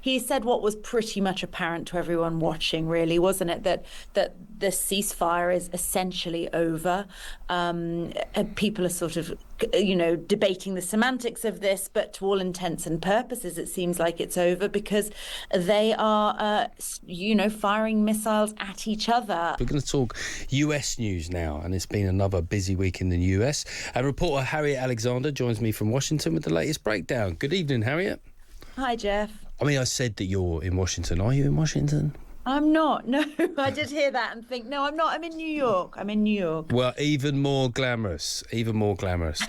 he said what was pretty much apparent to everyone watching, really, wasn't it? That the ceasefire is essentially over. And people are sort of, debating the semantics of this, but to all intents and purposes, it seems like it's over because they are, firing missiles at each other. We're going to talk US news now, and it's been another busy week in the US. And reporter Harriet Alexander joins me from Washington with the latest breakdown. Good evening, Harriet. Hi, Geoff. I mean, I said that you're in Washington. Are you in Washington? I'm not. No, I did hear that and think, no, I'm not. I'm in New York. Well, even more glamorous.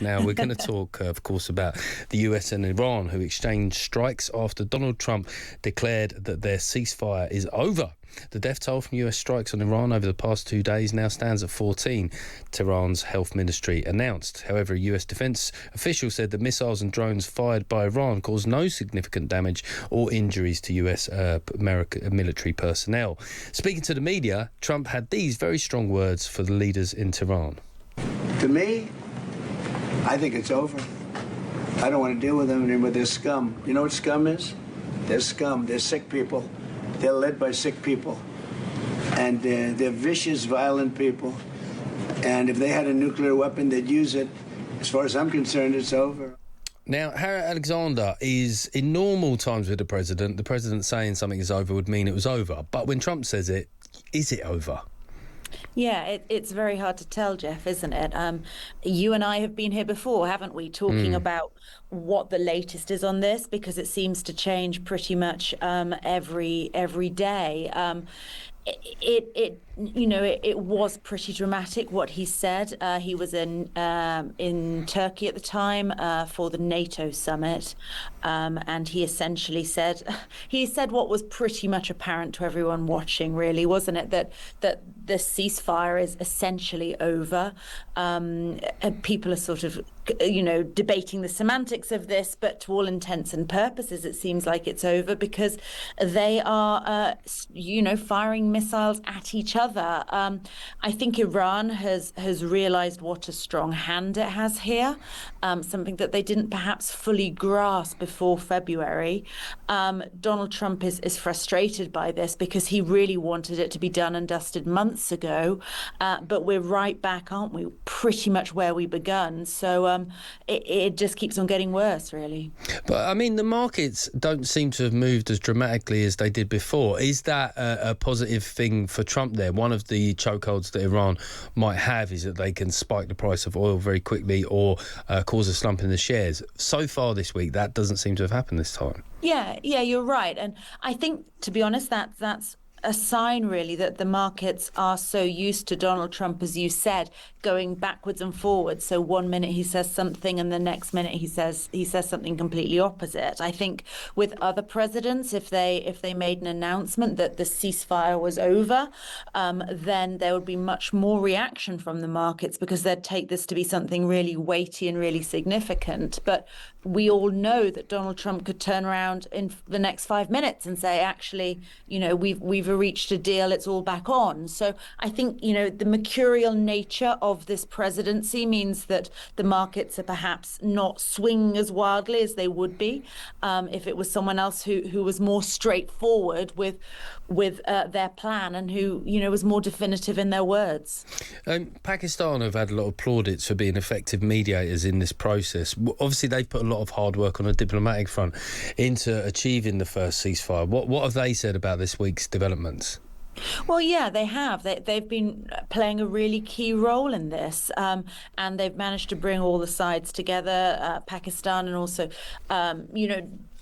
Now, we're going to talk, of course, about the US and Iran, who exchanged strikes after Donald Trump declared that their ceasefire is over. The death toll from US strikes on Iran over the past 2 days now stands at 14, Tehran's health ministry announced. However, a US defence official said that missiles and drones fired by Iran caused no significant damage or injuries to US military personnel. Speaking to the media, Trump had these very strong words for the leaders in Tehran. To me, I think it's over. I don't want to deal with them and with their scum. You know what scum is? They're scum. They're sick people. They're led by sick people, and they're vicious, violent people. And if they had a nuclear weapon, they'd use it. As far as I'm concerned, it's over. Now, Harriet Alexander is, in normal times with the president saying something is over would mean it was over. But when Trump says it, is it over? Yeah, it's very hard to tell, Geoff, isn't it? You and I have been here before, haven't we, talking about what the latest is on this, because it seems to change pretty much every day. It was pretty dramatic what he said. He was in Turkey at the time for the NATO summit, and he essentially said what was pretty much apparent to everyone watching, really, wasn't it? That the ceasefire is essentially over. And people are sort of, debating the semantics of this, but to all intents and purposes, it seems like it's over because they are, firing missiles at each other. I think Iran has realized what a strong hand it has here, something that they didn't perhaps fully grasp before February. Donald Trump is frustrated by this because he really wanted it to be done and dusted months ago, but we're right back, aren't we, pretty much where we begun. So it just keeps on getting worse, really. But, I mean, the markets don't seem to have moved as dramatically as they did before. Is that a positive thing for Trump there? One of the chokeholds that Iran might have is that they can spike the price of oil very quickly or cause a slump in the shares. So far this week, that doesn't seem to have happened this time. Yeah, you're right. And I think, to be honest, that's a sign, really, that the markets are so used to Donald Trump, as you said, going backwards and forwards. So 1 minute he says something and the next minute he says something completely opposite. I think with other presidents, if they made an announcement that the ceasefire was over, then there would be much more reaction from the markets because they'd take this to be something really weighty and really significant. But we all know that Donald Trump could turn around in the next 5 minutes and say, actually, we've reached a deal, it's all back on. So I think, the mercurial nature of this presidency means that the markets are perhaps not swinging as wildly as they would be if it was someone else who was more straightforward with their plan and who, was more definitive in their words. Pakistan have had a lot of plaudits for being effective mediators in this process. Obviously, they've put a lot of hard work on a diplomatic front into achieving the first ceasefire. What have they said about this week's developments? Well, yeah, they have. They've been playing a really key role in this, and they've managed to bring all the sides together, Pakistan, and also,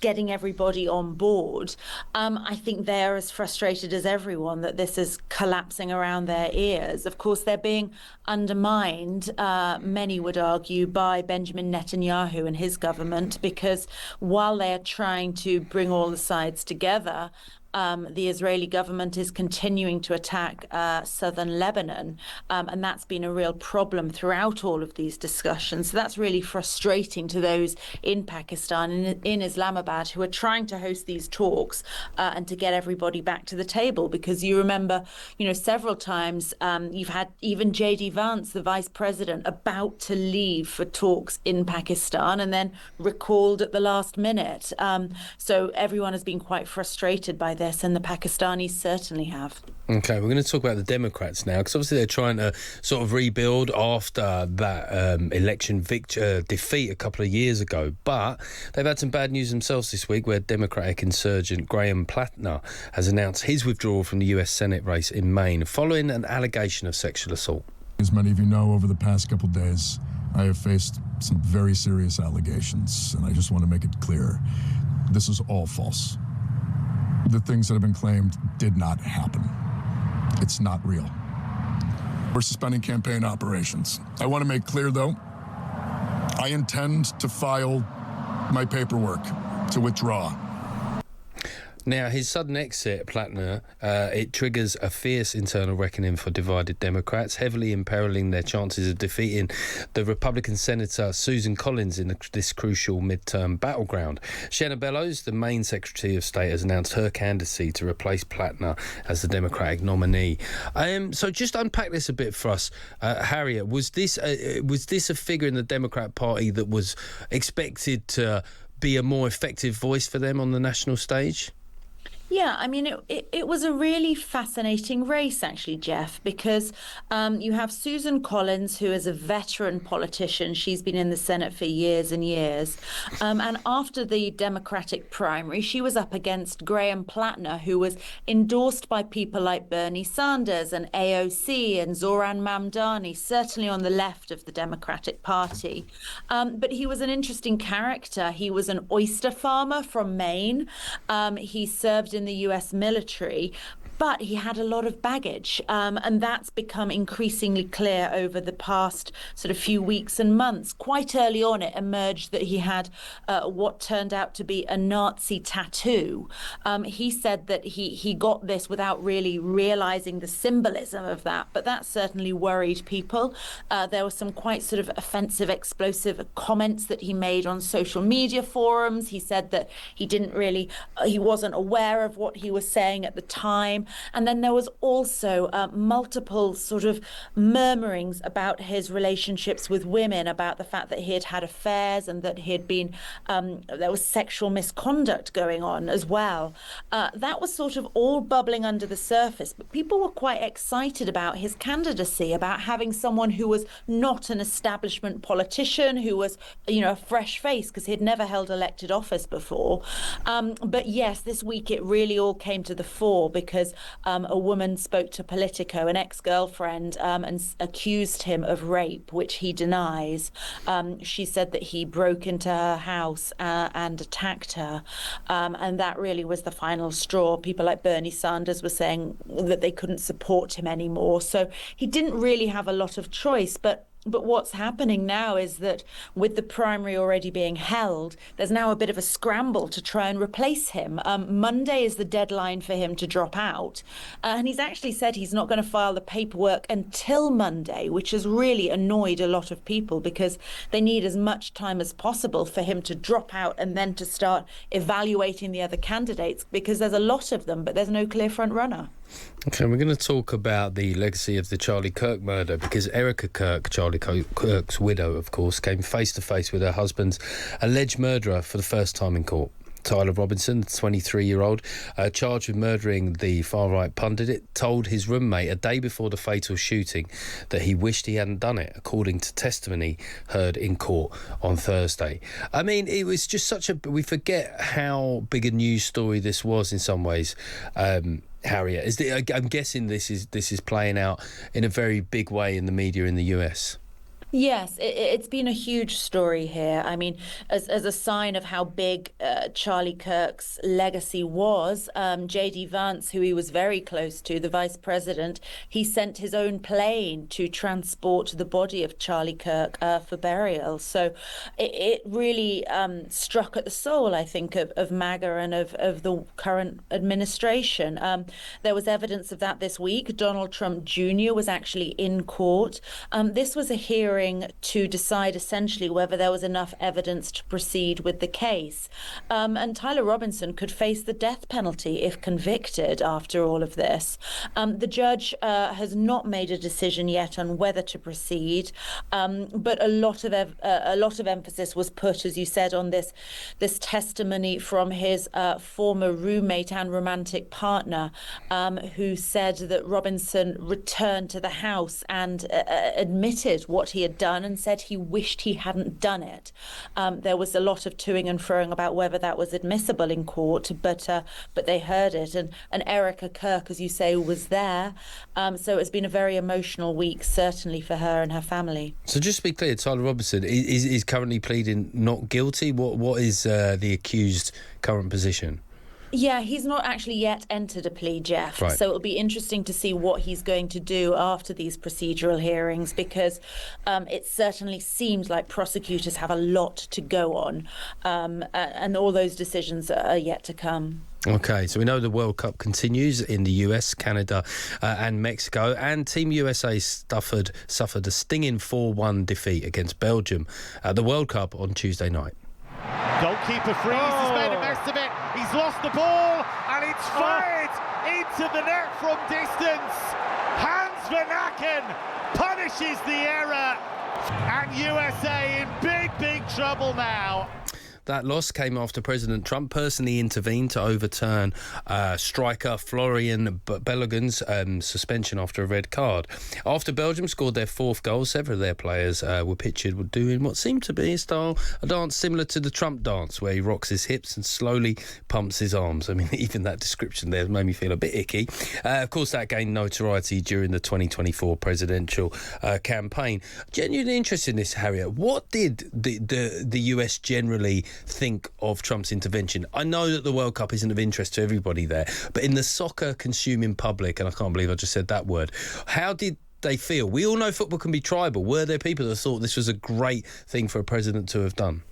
getting everybody on board. I think they're as frustrated as everyone that this is collapsing around their ears. Of course, they're being undermined, many would argue, by Benjamin Netanyahu and his government, because while they are trying to bring all the sides together, the Israeli government is continuing to attack southern Lebanon, and that's been a real problem throughout all of these discussions. So that's really frustrating to those in Pakistan and in Islamabad who are trying to host these talks and to get everybody back to the table. Because you remember, several times you've had even J.D. Vance, the vice president, about to leave for talks in Pakistan and then recalled at the last minute. So everyone has been quite frustrated by this, and the Pakistanis certainly have. Okay, we're going to talk about the Democrats now, because obviously they're trying to sort of rebuild after that election defeat a couple of years ago. But they've had some bad news themselves this week, where Democratic insurgent Graham Plattner has announced his withdrawal from the US Senate race in Maine following an allegation of sexual assault. As many of you know, over the past couple of days, I have faced some very serious allegations, and I just want to make it clear, this is all false. The things that have been claimed did not happen. It's not real. We're suspending campaign operations. I want to make clear, though, I intend to file my paperwork to withdraw. Now, his sudden exit, Plattner, it triggers a fierce internal reckoning for divided Democrats, heavily imperiling their chances of defeating the Republican Senator Susan Collins in this crucial midterm battleground. Shenna Bellows, the Maine Secretary of State, has announced her candidacy to replace Plattner as the Democratic nominee. So just unpack this a bit for us, Harriet. Was this a figure in the Democrat Party that was expected to be a more effective voice for them on the national stage? Yeah, I mean, it was a really fascinating race, actually, Geoff, because you have Susan Collins, who is a veteran politician. She's been in the Senate for years and years. And after the Democratic primary, she was up against Graham Plattner, who was endorsed by people like Bernie Sanders and AOC and Zoran Mamdani, certainly on the left of the Democratic Party. But he was an interesting character. He was an oyster farmer from Maine. He served in the US military, but he had a lot of baggage, and that's become increasingly clear over the past sort of few weeks and months. Quite early on, it emerged that he had what turned out to be a Nazi tattoo. He said that he got this without really realizing the symbolism of that, but that certainly worried people. There were some quite sort of offensive, explosive comments that he made on social media forums. He said that he wasn't aware of what he was saying at the time. And then there was also multiple sort of murmurings about his relationships with women, about the fact that he had had affairs and that he had been, there was sexual misconduct going on as well. That was sort of all bubbling under the surface, but people were quite excited about his candidacy, about having someone who was not an establishment politician, who was, a fresh face, because he had never held elected office before. But yes, this week it really all came to the fore, because a woman spoke to Politico, an ex-girlfriend, and accused him of rape, which he denies. She said that he broke into her house and attacked her, and that really was the final straw. People like Bernie Sanders were saying that they couldn't support him anymore. So he didn't really have a lot of choice, but what's happening now is that with the primary already being held, there's now a bit of a scramble to try and replace him. Monday is the deadline for him to drop out. And he's actually said he's not going to file the paperwork until Monday, which has really annoyed a lot of people, because they need as much time as possible for him to drop out and then to start evaluating the other candidates, because there's a lot of them, but there's no clear front runner. Okay, we're going to talk about the legacy of the Charlie Kirk murder, because Erica Kirk, Charlie Kirk's widow, of course, came face to face with her husband's alleged murderer for the first time in court. Tyler Robinson, the 23-year-old, charged with murdering the far-right pundit, told his roommate a day before the fatal shooting that he wished he hadn't done it, according to testimony heard in court on Thursday. I mean, it was just we forget how big a news story this was in some ways. Harriet, I'm guessing this is playing out in a very big way in the media in the US. Yes, it's been a huge story here. I mean, as a sign of how big Charlie Kirk's legacy was, J.D. Vance, who he was very close to, the vice president, he sent his own plane to transport the body of Charlie Kirk for burial. So it really struck at the soul, I think, of MAGA and of the current administration. There was evidence of that this week. Donald Trump Jr. was actually in court. This was a hearing to decide essentially whether there was enough evidence to proceed with the case. And Tyler Robinson could face the death penalty if convicted after all of this. The judge has not made a decision yet on whether to proceed, but a lot of emphasis was put, as you said, on this testimony from his former roommate and romantic partner, who said that Robinson returned to the house and admitted what he had done and said he wished he hadn't done it. There was a lot of toing and froing about whether that was admissible in court, but they heard it. And Erica Kirk, as you say, was there. So it's been a very emotional week, certainly for her and her family. So just to be clear, Tyler Robinson is currently pleading not guilty. What is the accused current position? Yeah, he's not actually yet entered a plea, Geoff. Right. So it'll be interesting to see what he's going to do after these procedural hearings, because it certainly seems like prosecutors have a lot to go on, and all those decisions are yet to come. OK, so we know the World Cup continues in the US, Canada and Mexico, and Team USA suffered a stinging 4-1 defeat against Belgium at the World Cup on Tuesday night. Goalkeeper freeze, he's made a mess of it, he's lost the ball, and it's fired into the net from distance. Hans Van Aken punishes the error, and USA in big trouble now. That loss came after President Trump personally intervened to overturn striker Florian Balogun's suspension after a red card. After Belgium scored their fourth goal, several of their players were pictured doing what seemed to be a dance similar to the Trump dance, where he rocks his hips and slowly pumps his arms. I mean, even that description there made me feel a bit icky. Of course, that gained notoriety during the 2024 presidential campaign. Genuinely interested in this, Harriet. What did the US generally think of Trump's intervention? I know that the World Cup isn't of interest to everybody there, but in the soccer consuming public, and I can't believe I just said that word, how did they feel? We all know football can be tribal. Were there people that thought this was a great thing for a president to have done?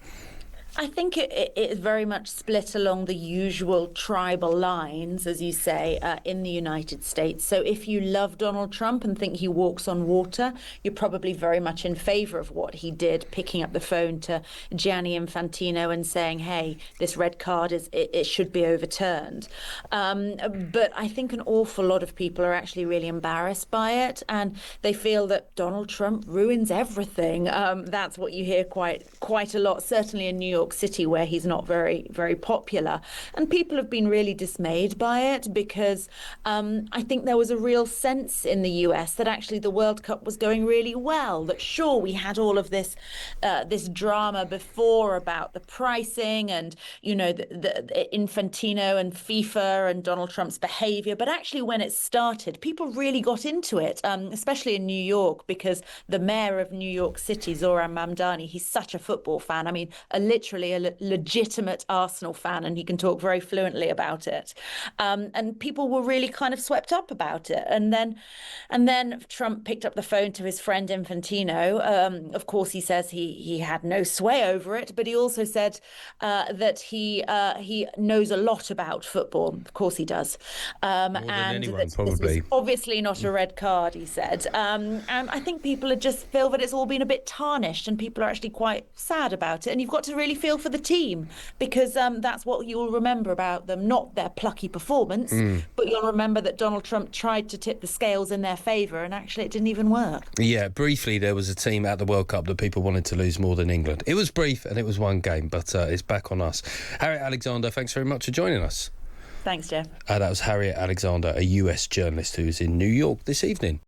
I think it is very much split along the usual tribal lines, as you say, in the United States. So if you love Donald Trump and think he walks on water, you're probably very much in favour of what he did, picking up the phone to Gianni Infantino and saying, hey, this red card, it should be overturned. But I think an awful lot of people are actually really embarrassed by it, and they feel that Donald Trump ruins everything. That's what you hear quite a lot, certainly in New York City, where he's not very, very popular. And people have been really dismayed by it, because I think there was a real sense in the US that actually the World Cup was going really well, that sure, we had all of this drama before about the pricing and, you know, the Infantino and FIFA and Donald Trump's behavior. But actually, when it started, people really got into it, especially in New York, because the mayor of New York City, Zoran Mamdani, he's such a football fan. I mean, literally a legitimate Arsenal fan, and he can talk very fluently about it. And people were really kind of swept up about it. And then Trump picked up the phone to his friend Infantino. Of course, he says he had no sway over it, but he also said that he knows a lot about football. Of course he does. More than anyone, probably. This was obviously not a red card, he said. And I think people just feel that it's all been a bit tarnished, and people are actually quite sad about it. And you've got to really feel for the team, because that's what you'll remember about them, not their plucky performance, but you'll remember that Donald Trump tried to tip the scales in their favour, and actually it didn't even work. Yeah, briefly there was a team at the World Cup that people wanted to lose more than England. It was brief and it was one game, but it's back on us. Harriet Alexander, thanks very much for joining us. Thanks, Geoff. That was Harriet Alexander, a US journalist who's in New York this evening.